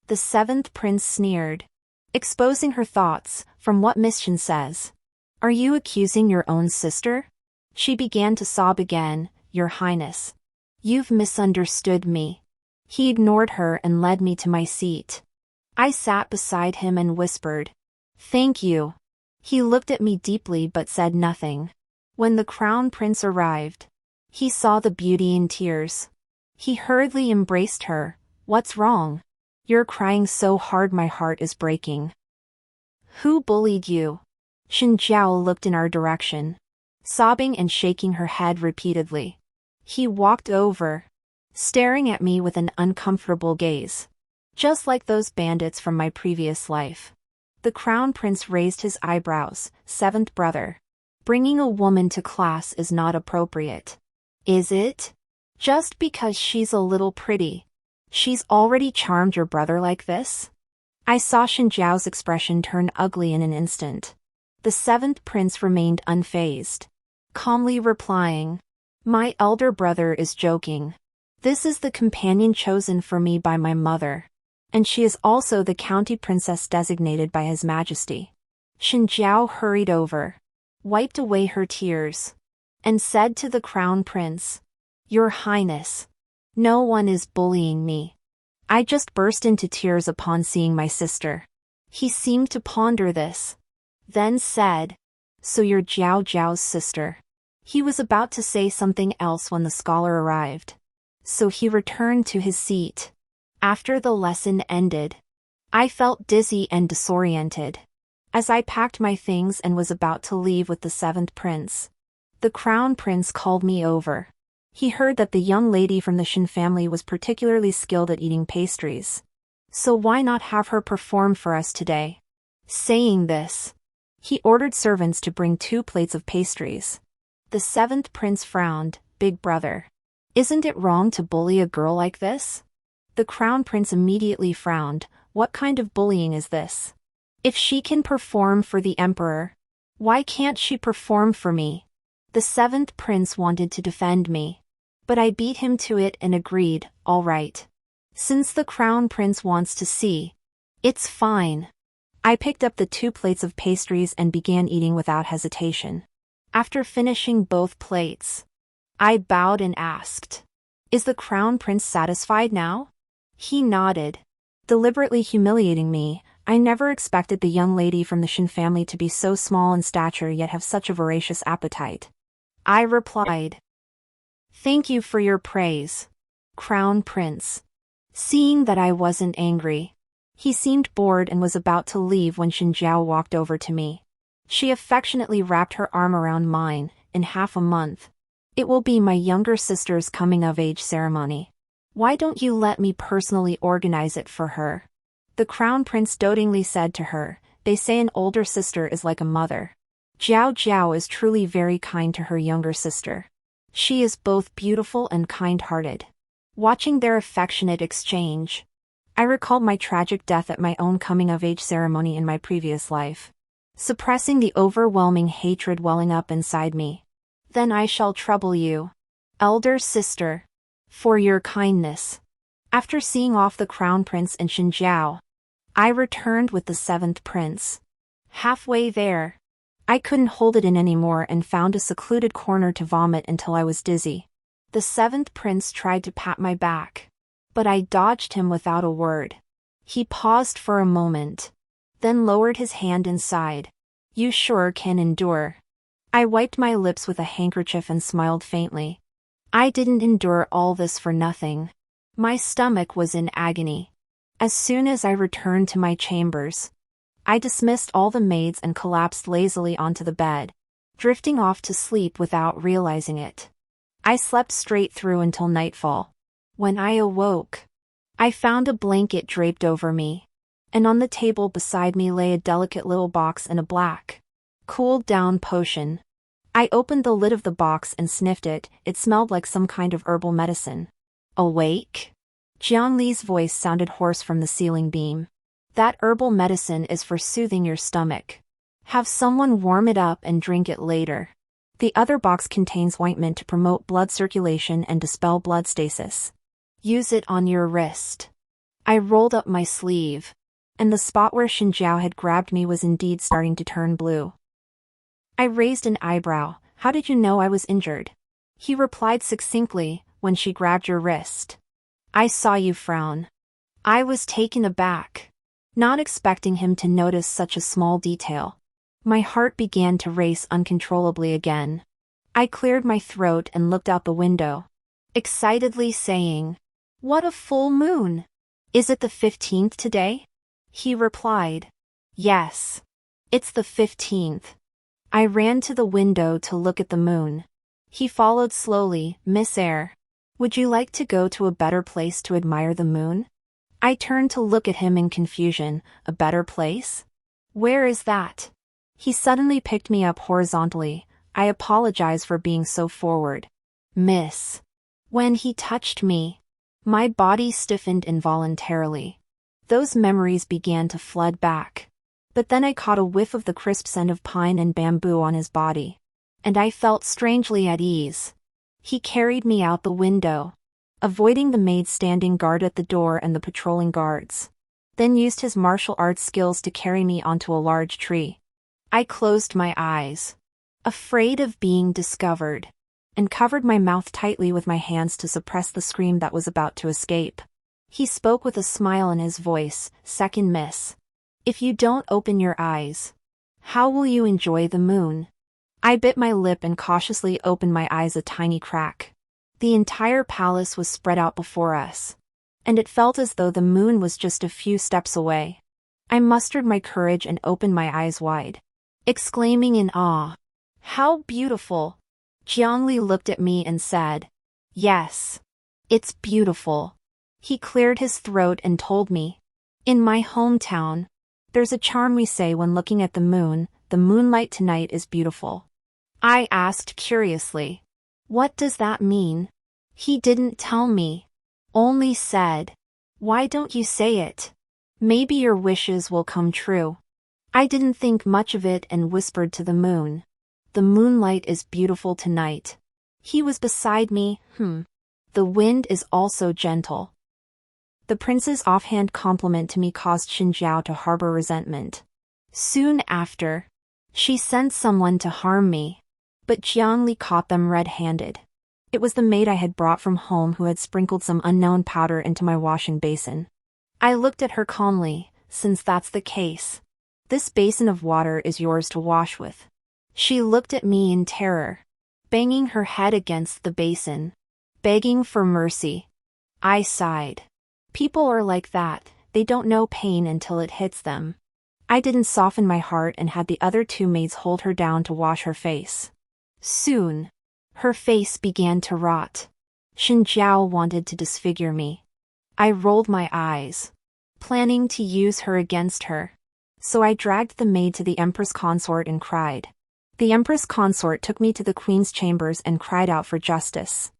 The seventh prince sneered, exposing her thoughts. From what Miss Xin says, are you accusing your own sister? She began to sob again. Your Highness, you've misunderstood me. He ignored her and led me to my seat. I sat beside him and whispered, "Thank you." He looked at me deeply but said nothing. When the crown prince arrived, he saw the beauty in tears. He hurriedly embraced her. What's wrong? You're crying so hard my heart is breaking. Who bullied you? Xinjiao looked in our direction, sobbing and shaking her head repeatedly. He walked over, staring at me with an uncomfortable gaze, just like those bandits from my previous life. The crown prince raised his eyebrows. Seventh brother, bringing a woman to class is not appropriate. Is it? Just because she's a little pretty, she's already charmed your brother like this? I saw Xinjiao's expression turn ugly in an instant. The seventh prince remained unfazed, calmly replying, "My elder brother is joking. This is the companion chosen for me by my mother, and she is also the county princess designated by His Majesty." Xinjiao hurried over, wiped away her tears, and said to the crown prince, "Your Highness, no one is bullying me." I just burst into tears upon seeing my sister. He seemed to ponder this, then said, "So you're Jiao Jiao's sister." He was about to say something else when the scholar arrived, so he returned to his seat. After the lesson ended, I felt dizzy and disoriented. As I packed my things and was about to leave with the seventh prince, the crown prince called me over. He heard that the young lady from the Xin family was particularly skilled at eating pastries, so why not have her perform for us today? Saying this, he ordered servants to bring 2 plates of pastries. The seventh prince frowned. Big brother, isn't it wrong to bully a girl like this? The crown prince immediately frowned. What kind of bullying is this? If she can perform for the emperor, why can't she perform for me? The seventh prince wanted to defend me, but I beat him to it and agreed, all right. Since the crown prince wants to see, it's fine. I picked up the 2 plates of pastries and began eating without hesitation. After finishing both plates, I bowed and asked, "Is the crown prince satisfied now?" He nodded, deliberately humiliating me. I never expected the young lady from the Shin family to be so small in stature yet have such a voracious appetite. I replied, "Thank you for your praise, Crown Prince." Seeing that I wasn't angry, he seemed bored and was about to leave when Xinjiao walked over to me. She affectionately wrapped her arm around mine. "In half a month, it will be my younger sister's coming-of-age ceremony. Why don't you let me personally organize it for her?" The crown prince dotingly said to her, "They say an older sister is like a mother. Jiao Jiao is truly very kind to her younger sister. She is both beautiful and kind-hearted." Watching their affectionate exchange, I recalled my tragic death at my own coming-of-age ceremony in my previous life, suppressing the overwhelming hatred welling up inside me. "Then I shall trouble you, elder sister, for your kindness." After seeing off the crown prince and Xinjiao, I returned with the 7th prince. Halfway there, I couldn't hold it in anymore and found a secluded corner to vomit until I was dizzy. The 7th prince tried to pat my back, but I dodged him without a word. He paused for a moment, then lowered his hand and sighed. "You sure can endure." I wiped my lips with a handkerchief and smiled faintly. I didn't endure all this for nothing. My stomach was in agony. As soon as I returned to my chambers, I dismissed all the maids and collapsed lazily onto the bed, drifting off to sleep without realizing it. I slept straight through until nightfall. When I awoke, I found a blanket draped over me, and on the table beside me lay a delicate little box and a black, cooled-down potion. I opened the lid of the box and sniffed it. It smelled like some kind of herbal medicine. "Awake?" Jiang Li's voice sounded hoarse from the ceiling beam. "That herbal medicine is for soothing your stomach. Have someone warm it up and drink it later. The other box contains ointment to promote blood circulation and dispel blood stasis. Use it on your wrist." I rolled up my sleeve, and the spot where Xinjiao had grabbed me was indeed starting to turn blue. I raised an eyebrow. "How did you know I was injured?" He replied succinctly, "When she grabbed your wrist, I saw you frown." I was taken aback, not expecting him to notice such a small detail. My heart began to race uncontrollably again. I cleared my throat and looked out the window, excitedly saying, "What a full moon! Is it the 15th today?" He replied, "Yes, it's the 15th." I ran to the window to look at the moon. He followed slowly. "Miss Eyre, would you like to go to a better place to admire the moon?" I turned to look at him in confusion. "A better place? Where is that?" He suddenly picked me up horizontally. "I apologize for being so forward, miss." When he touched me, my body stiffened involuntarily. Those memories began to flood back. But then I caught a whiff of the crisp scent of pine and bamboo on his body, and I felt strangely at ease. He carried me out the window, avoiding the maid standing guard at the door and the patrolling guards, then used his martial arts skills to carry me onto a large tree. I closed my eyes, afraid of being discovered, and covered my mouth tightly with my hands to suppress the scream that was about to escape. He spoke with a smile in his voice. "Second miss, if you don't open your eyes, how will you enjoy the moon?" I bit my lip and cautiously opened my eyes a tiny crack. The entire palace was spread out before us, and it felt as though the moon was just a few steps away. I mustered my courage and opened my eyes wide, exclaiming in awe, "How beautiful!" Jiangli looked at me and said, "Yes, it's beautiful." He cleared his throat and told me, "In my hometown, there's a charm we say when looking at the moon, 'The moonlight tonight is beautiful.'" I asked curiously, "What does that mean?" He didn't tell me, only said, "Why don't you say it? Maybe your wishes will come true." I didn't think much of it and whispered to the moon, The moonlight is beautiful tonight. He was beside me, The wind is also gentle. The prince's offhand compliment to me caused Xinjiao to harbor resentment. Soon after, she sent someone to harm me, but Jiangli caught them red-handed. It was the maid I had brought from home who had sprinkled some unknown powder into my washing basin. I looked at her calmly. Since that's the case, this basin of water is yours to wash with. She looked at me in terror, banging her head against the basin, begging for mercy. I sighed. People are like that, they don't know pain until it hits them. I didn't soften my heart and had the other two maids hold her down to wash her face. Soon, her face began to rot. Xinjiao wanted to disfigure me. I rolled my eyes, planning to use her against her. So I dragged the maid to the Empress Consort and cried. The Empress Consort took me to the Queen's chambers and cried out for justice.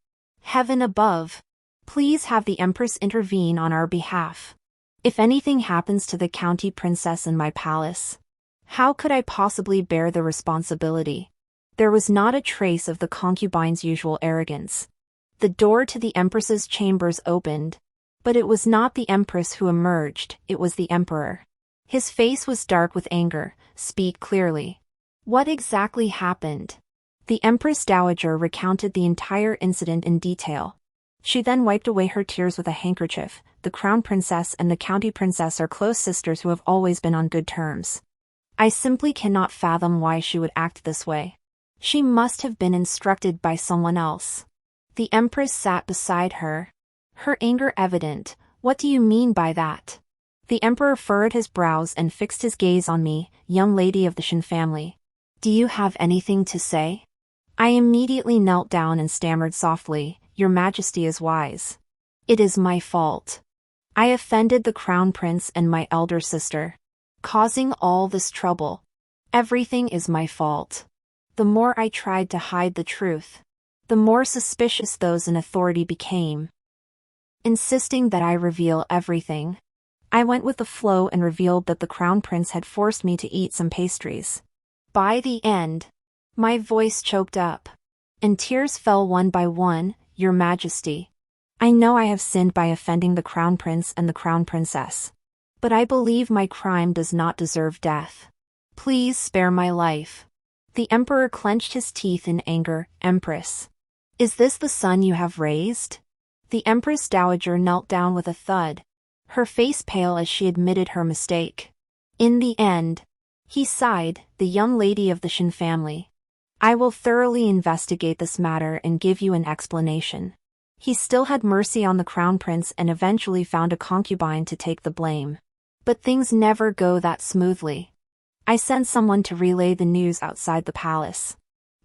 Heaven above, please have the Empress intervene on our behalf. If anything happens to the county princess in my palace, how could I possibly bear the responsibility? There was not a trace of the concubine's usual arrogance. The door to the Empress's chambers opened, but it was not the Empress who emerged, it was the Emperor. His face was dark with anger. Speak clearly. What exactly happened? The Empress Dowager recounted the entire incident in detail. She then wiped away her tears with a handkerchief. The Crown Princess and the County Princess are close sisters who have always been on good terms. I simply cannot fathom why she would act this way. She must have been instructed by someone else. The Empress sat beside her, her anger evident. What do you mean by that? The Emperor furrowed his brows and fixed his gaze on me. Young lady of the Shin family, do you have anything to say? I immediately knelt down and stammered softly, Your Majesty is wise. It is my fault. I offended the Crown Prince and my elder sister, causing all this trouble. Everything is my fault. The more I tried to hide the truth, the more suspicious those in authority became, insisting that I reveal everything. I went with the flow and revealed that the Crown Prince had forced me to eat some pastries. By the end, my voice choked up, and tears fell one by one. Your Majesty, I know I have sinned by offending the Crown Prince and the Crown Princess, but I believe my crime does not deserve death. Please spare my life. The Emperor clenched his teeth in anger. Empress, is this the son you have raised? The Empress Dowager knelt down with a thud, her face pale as she admitted her mistake. In the end, he sighed, the young lady of the Shin family, I will thoroughly investigate this matter and give you an explanation. He still had mercy on the Crown Prince and eventually found a concubine to take the blame. But things never go that smoothly. I sent someone to relay the news outside the palace.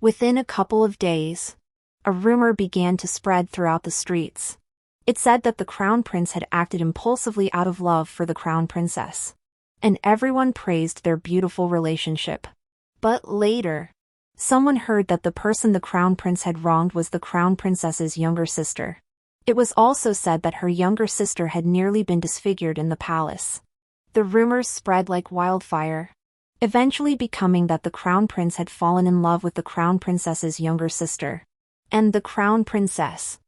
Within a couple of days, a rumor began to spread throughout the streets. It said that the Crown Prince had acted impulsively out of love for the Crown Princess, and everyone praised their beautiful relationship. But later, someone heard that the person the Crown Prince had wronged was the Crown Princess's younger sister. It was also said that her younger sister had nearly been disfigured in the palace. The rumors spread like wildfire, eventually becoming that the Crown Prince had fallen in love with the Crown Princess's younger sister. And the Crown Princess,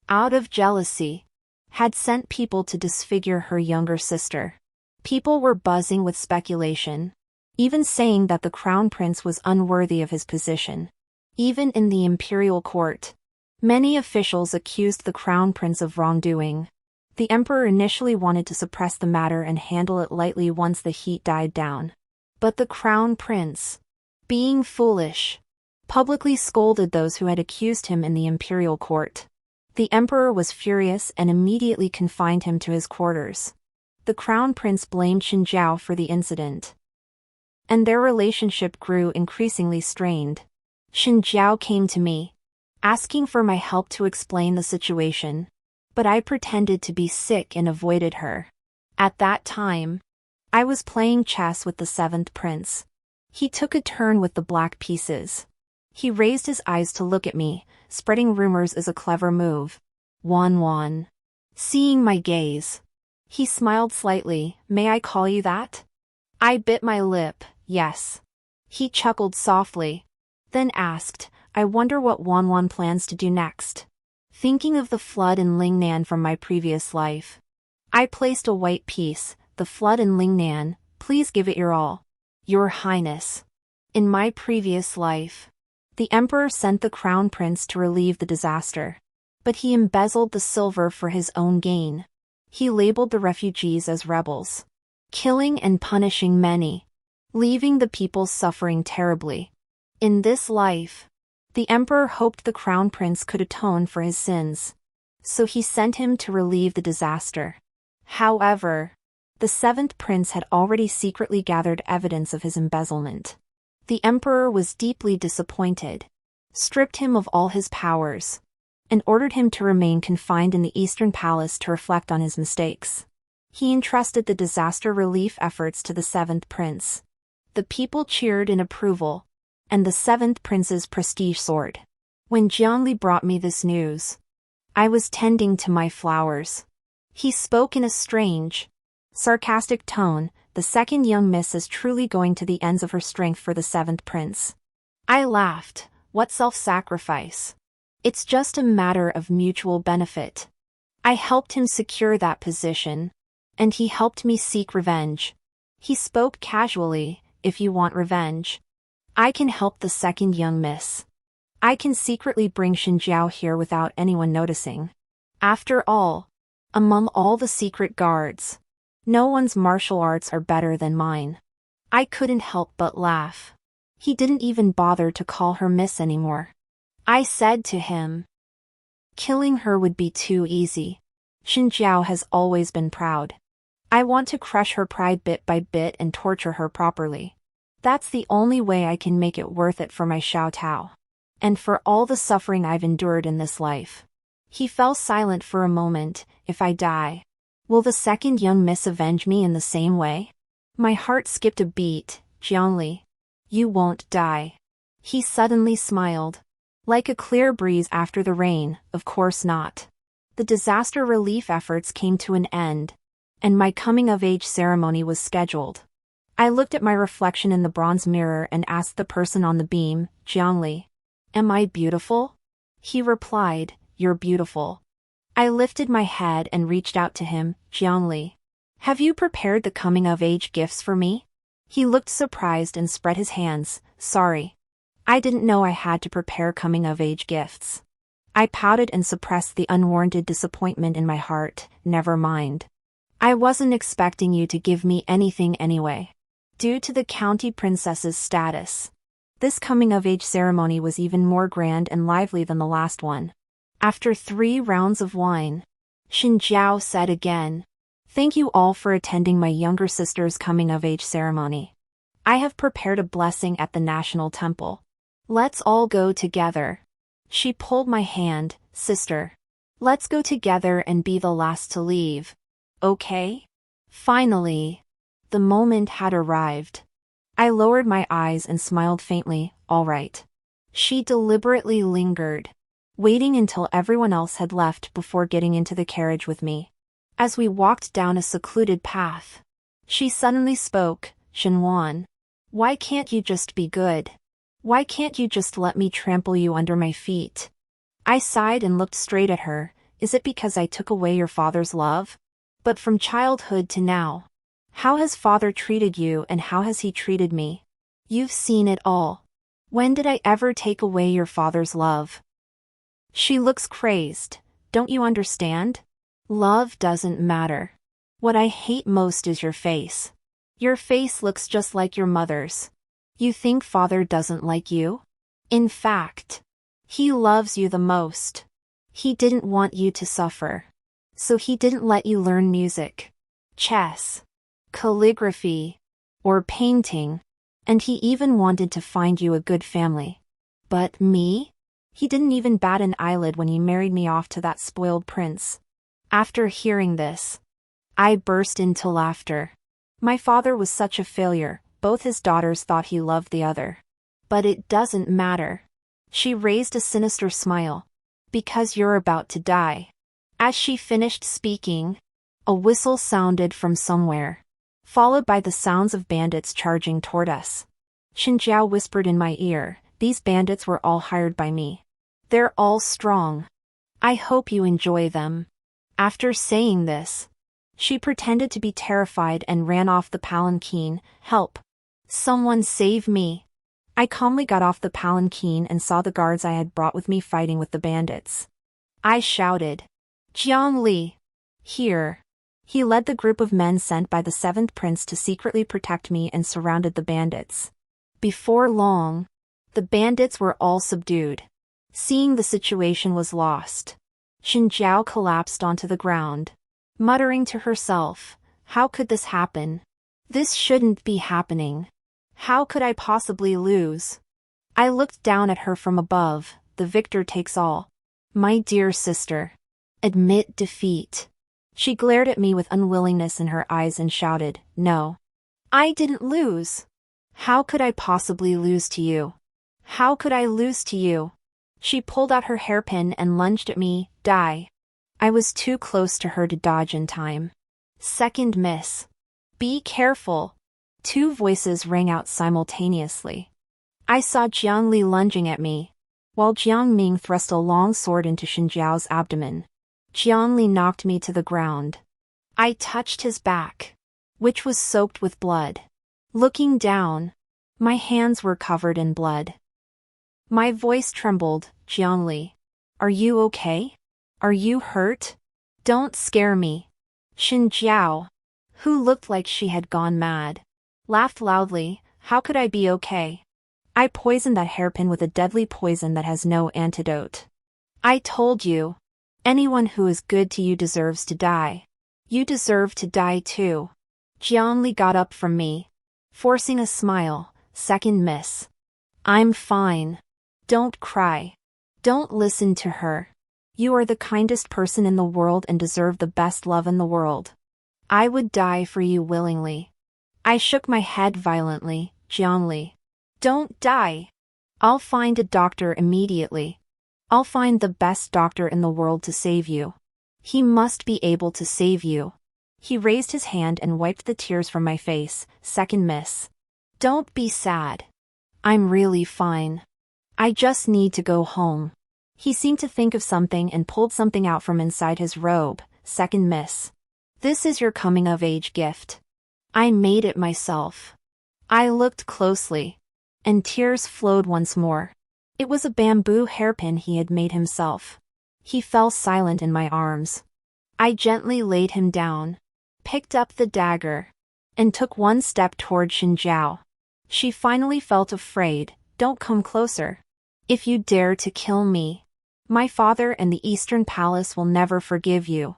out of jealousy, had sent people to disfigure her younger sister. People were buzzing with speculation, even saying that the Crown Prince was unworthy of his position. Even in the imperial court, many officials accused the Crown Prince of wrongdoing. The Emperor initially wanted to suppress the matter and handle it lightly once the heat died down. But the Crown Prince, being foolish, publicly scolded those who had accused him in the imperial court. The Emperor was furious and immediately confined him to his quarters. The Crown Prince blamed Xinjiao for the incident, and their relationship grew increasingly strained. Xinjiao came to me, asking for my help to explain the situation, but I pretended to be sick and avoided her. At that time, I was playing chess with the seventh prince. He took a turn with the black pieces. He raised his eyes to look at me. Spreading rumors is a clever move. Wan. Seeing my gaze, he smiled slightly. May I call you that? I bit my lip. Yes. He chuckled softly. then asked, I wonder what Wanwan plans to do next. Thinking of the flood in Lingnan from my previous life. I placed a white piece, the flood in Lingnan, please give it your all. Your Highness. In my previous life, the Emperor sent the Crown Prince to relieve the disaster. But he embezzled the silver for his own gain. He labeled the refugees as rebels, killing and punishing many, leaving the people suffering terribly. In this life, the Emperor hoped the Crown Prince could atone for his sins, so he sent him to relieve the disaster. However, the seventh prince had already secretly gathered evidence of his embezzlement. The Emperor was deeply disappointed, stripped him of all his powers, and ordered him to remain confined in the Eastern Palace to reflect on his mistakes. He entrusted the disaster relief efforts to the seventh prince. The people cheered in approval, and the seventh prince's prestige soared. When Jiangli brought me this news, I was tending to my flowers. He spoke in a strange, sarcastic tone. The second young miss is truly going to the ends of her strength for the seventh prince. I laughed. What self-sacrifice? It's just a matter of mutual benefit. I helped him secure that position, and he helped me seek revenge. He spoke casually, if you want revenge, I can help the second young miss. I can secretly bring Xinjiao here without anyone noticing. After all, among all the secret guards, no one's martial arts are better than mine. I couldn't help but laugh. He didn't even bother to call her miss anymore. I said to him, killing her would be too easy. Xinjiao has always been proud. I want to crush her pride bit by bit and torture her properly. That's the only way I can make it worth it for my Xiao Tao. And for all the suffering I've endured in this life. He fell silent for a moment. If I die, will the second young miss avenge me in the same way? My heart skipped a beat. Jiangli, you won't die. He suddenly smiled. Like a clear breeze after the rain, of course not. The disaster relief efforts came to an end, and my coming-of-age ceremony was scheduled. I looked at my reflection in the bronze mirror and asked the person on the beam, Jiangli, am I beautiful? He replied, you're beautiful. I lifted my head and reached out to him, Jiangli, have you prepared the coming-of-age gifts for me? He looked surprised and spread his hands, sorry. I didn't know I had to prepare coming-of-age gifts. I pouted and suppressed the unwarranted disappointment in my heart, never mind. I wasn't expecting you to give me anything anyway. Due to the county princess's status, this coming-of-age ceremony was even more grand and lively than the last one. After 3 rounds of wine, Xinjiao said again, thank you all for attending my younger sister's coming-of-age ceremony. I have prepared a blessing at the National Temple. Let's all go together. She pulled my hand, sister. Let's go together and be the last to leave. Okay? Finally, the moment had arrived. I lowered my eyes and smiled faintly, all right. She deliberately lingered, waiting until everyone else had left before getting into the carriage with me. As we walked down a secluded path, she suddenly spoke, Shenwan, why can't you just be good? Why can't you just let me trample you under my feet? I sighed and looked straight at her. Is it because I took away your father's love? But from childhood to now, how has father treated you and how has he treated me? You've seen it all. When did I ever take away your father's love? She looks crazed. Don't you understand? Love doesn't matter. What I hate most is your face. Your face looks just like your mother's. You think father doesn't like you? In fact, he loves you the most. He didn't want you to suffer. So he didn't let you learn music, chess, calligraphy, or painting, and he even wanted to find you a good family. But me? He didn't even bat an eyelid when he married me off to that spoiled prince. After hearing this, I burst into laughter. My father was such a failure. Both his daughters thought he loved the other. But it doesn't matter. She raised a sinister smile. Because you're about to die. As she finished speaking, a whistle sounded from somewhere, followed by the sounds of bandits charging toward us. Xinjiao whispered in my ear, These bandits were all hired by me. They're all strong. I hope you enjoy them." After saying this, she pretended to be terrified and ran off the palanquin. "Help! Someone save me!" I calmly got off the palanquin and saw the guards I had brought with me fighting with the bandits. I shouted, "Jiang Li! Here!" He led the group of men sent by the seventh prince to secretly protect me and surrounded the bandits. Before long, the bandits were all subdued. Seeing the situation was lost, Xinjiao collapsed onto the ground, muttering to herself, "How could this happen? This shouldn't be happening. How could I possibly lose?" I looked down at her from above. "The victor takes all. My dear sister, admit defeat." She glared at me with unwillingness in her eyes and shouted, "No. I didn't lose. How could I possibly lose to you? How could I lose to you?" She pulled out her hairpin and lunged at me. "Die." I was too close to her to dodge in time. "Second miss. Be careful." Two voices rang out simultaneously. I saw Jiang Li lunging at me, while Jiang Ming thrust a long sword into Xinjiao's abdomen. Jiang Li knocked me to the ground. I touched his back, which was soaked with blood. Looking down, my hands were covered in blood. My voice trembled. "Jiang Li, are you okay? Are you hurt? Don't scare me." Xinjiao, who looked like she had gone mad, laughed loudly. "How could I be okay? I poisoned that hairpin with a deadly poison that has no antidote. I told you, anyone who is good to you deserves to die. You deserve to die too." Jiang Li got up from me, forcing a smile. "Second miss. I'm fine. Don't cry. Don't listen to her. You are the kindest person in the world and deserve the best love in the world. I would die for you willingly." I shook my head violently. "Jiang Li, don't die. I'll find a doctor immediately. I'll find the best doctor in the world to save you. He must be able to save you." He raised his hand and wiped the tears from my face. "Second miss. Don't be sad. I'm really fine. I just need to go home." He seemed to think of something and pulled something out from inside his robe. "Second miss. This is your coming-of-age gift. I made it myself." I looked closely, and tears flowed once more. It was a bamboo hairpin he had made himself. He fell silent in my arms. I gently laid him down, picked up the dagger, and took one step toward Xinjiao. She finally felt afraid. "Don't come closer. If you dare to kill me, my father and the Eastern Palace will never forgive you."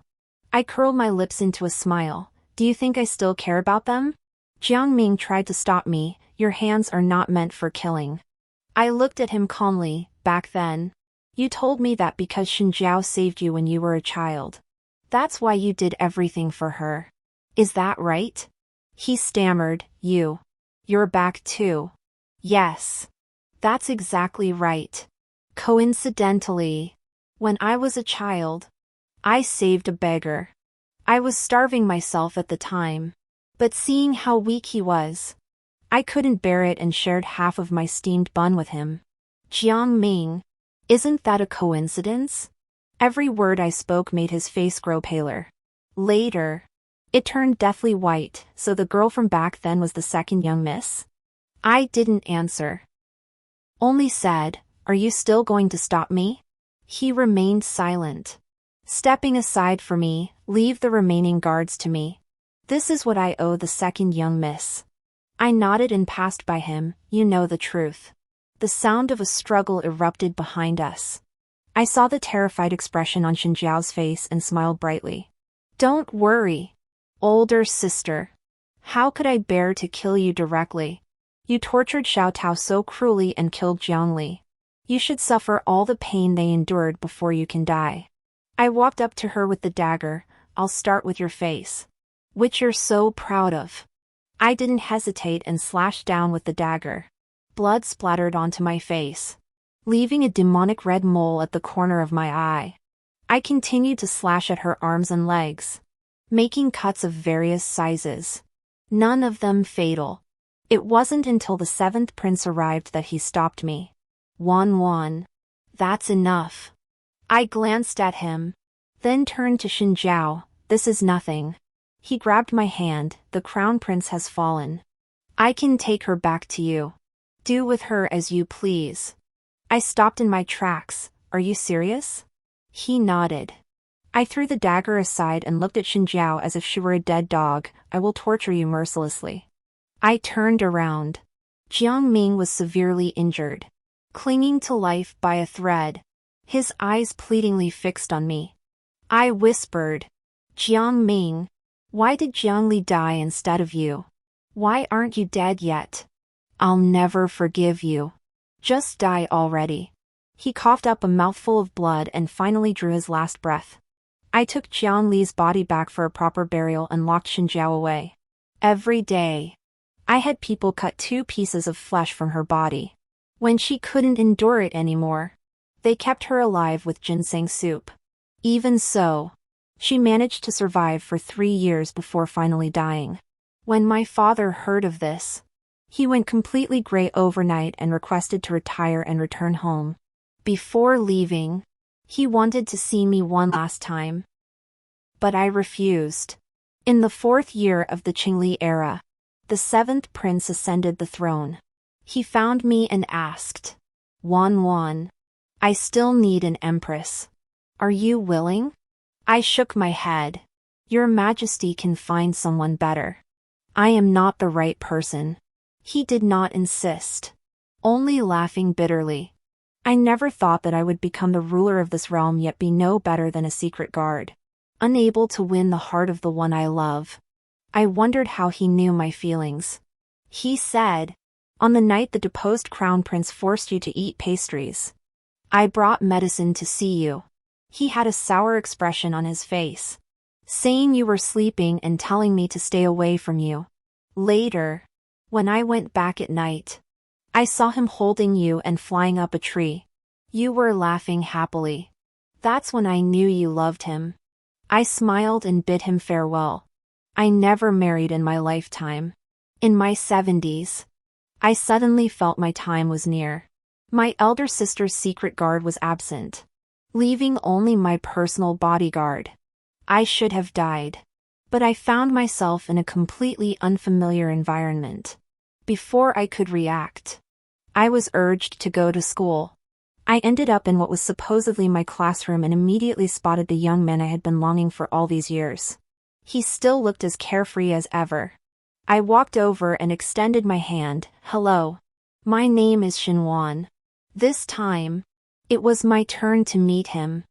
I curled my lips into a smile. "Do you think I still care about them?" Jiang Ming tried to stop me. "Your hands are not meant for killing." I looked at him calmly. "Back then, you told me that because Xinjiao saved you when you were a child. That's why you did everything for her. Is that right?" He stammered. You're back too." "Yes. That's exactly right. Coincidentally, when I was a child, I saved a beggar. I was starving myself at the time, but seeing how weak he was, I couldn't bear it and shared half of my steamed bun with him." "Jiang Ming, isn't that a coincidence?" Every word I spoke made his face grow paler. Later, it turned deathly white. "So the girl from back then was the second young miss?" I didn't answer. Only said, "Are you still going to stop me?" He remained silent, stepping aside for me. "Leave the remaining guards to me. This is what I owe the second young miss." I nodded and passed by him. "You know the truth." The sound of a struggle erupted behind us. I saw the terrified expression on Xinjiao's face and smiled brightly. "Don't worry, older sister. How could I bear to kill you directly? You tortured Xiao Tao so cruelly and killed Jiang Li. You should suffer all the pain they endured before you can die." I walked up to her with the dagger. "I'll start with your face, which you're so proud of." I didn't hesitate and slashed down with the dagger. Blood splattered onto my face, leaving a demonic red mole at the corner of my eye. I continued to slash at her arms and legs, making cuts of various sizes, none of them fatal. It wasn't until the seventh prince arrived that he stopped me. Wan. That's enough. I glanced at him, then turned to Xinjiao. This is nothing. He grabbed my hand. The crown prince has fallen. I can take her back to you. Do with her as you please. I stopped in my tracks. Are you serious? He nodded. I threw the dagger aside and looked at Xinjiao as if she were a dead dog. I will torture you mercilessly. I turned around. Jiang Ming was severely injured, clinging to life by a thread, his eyes pleadingly fixed on me. I whispered, Jiang Ming, why did Jiangli die instead of you? Why aren't you dead yet? I'll never forgive you. Just die already. He coughed up a mouthful of blood and finally drew his last breath. I took Jiangli's body back for a proper burial and locked Xinjiao away. Every day, I had people cut 2 pieces of flesh from her body. When she couldn't endure it anymore, they kept her alive with ginseng soup. Even so, she managed to survive for 3 years before finally dying. When my father heard of this, he went completely gray overnight and requested to retire and return home. Before leaving, he wanted to see me one last time. But I refused. In the 4th year of the Qingli era, the 7th prince ascended the throne. He found me and asked, Wan, I still need an empress. Are you willing? I shook my head. Your Majesty can find someone better. I am not the right person. He did not insist, only laughing bitterly. I never thought that I would become the ruler of this realm yet be no better than a secret guard, unable to win the heart of the one I love. I wondered how he knew my feelings. He said, on the night the deposed crown prince forced you to eat pastries, I brought medicine to see you. He had a sour expression on his face, saying you were sleeping and telling me to stay away from you. Later, when I went back at night, I saw him holding you and flying up a tree. You were laughing happily. That's when I knew you loved him. I smiled and bid him farewell. I never married in my lifetime. In my 70s, I suddenly felt my time was near. My elder sister's secret guard was absent, leaving only my personal bodyguard. I should have died. But I found myself in a completely unfamiliar environment. Before I could react, I was urged to go to school. I ended up in what was supposedly my classroom and immediately spotted the young man I had been longing for all these years. He still looked as carefree as ever. I walked over and extended my hand. Hello. My name is Xinwan. This time, it was my turn to meet him.